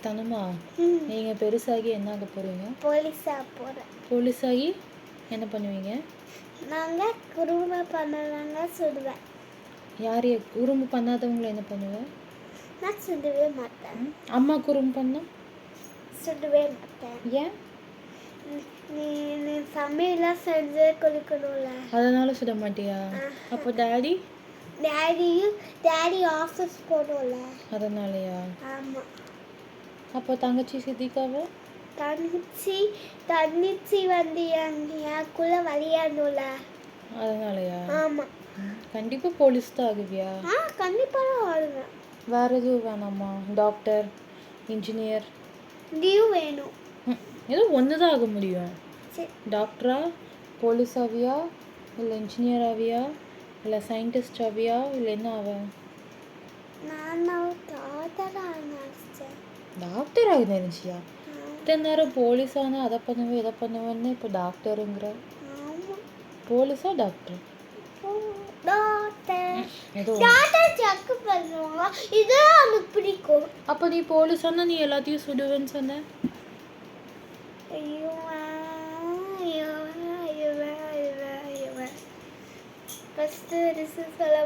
தனமா நீங்கள் பெருசாகி என்ன ஆக போகிறீங்க? போலீஸாக போகிறேன். போலீஸாகி என்ன பண்ணுவீங்க? நாங்கள் குறும்பு பண்ணவங்க சுடுவேன். யார் குறும்பு பண்ணாதவங்களை என்ன பண்ணுவேன்? நான் சுடவே மாட்டேன். அம்மா குறும்பு பண்ணா சுடவே மாட்டேன். ஏன்? நீ நீ சமையலாம் செஞ்சு கொடுக்கணும்ல, அதனால சுட மாட்டியா? அப்போ டேடி ஆஃபீஸ் போகணும்ல, அதனாலயா? ஆமாம். அப்போ தங்கச்சி சித்திக்காவை? தங்கச்சி வந்து எனக்குள்ள விளையாடணும்ல, அதனாலயா? ஆமாம். கண்டிப்பாக போலீஸ் தான் ஆகுவியா? கண்டிப்பாக தான் ஆடுவேன். வேறு எதுவும் வேணாமா? Doctor, engineer? லீவ் வேணும். ஏதோ ஒன்று தான் ஆக முடியும். சரி. டாக்டரா, போலீஸ் ஆவியா, இல்லை இன்ஜினியர் ஆவியா, இல்லை சயின்டிஸ்ட் ஆவியா, இல்லை என்ன ஆவ? நான் டாக்டர் நினச்சேன். டாக்டர் ஆக நினைச்சியா? இத்தனை நேரம் போலீஸ் ஆனால் அதை பண்ணுவேன் இதை பண்ணுவேன்னு இப்போ டாக்டருங்கிற. ஆமாம். போலீஸா டாக்டர்? டாக்டர் ஏதோ செக் பண்ணுவாங்க, இதெல்லாம் எனக்கு பிடிக்கும். அப்போ நீ போலீஸ் ஆனால் நீ எல்லாத்தையும் சுடுவேன்னு சொன்ன. ஐயோ ஃபஸ்ட்டு சொல்ல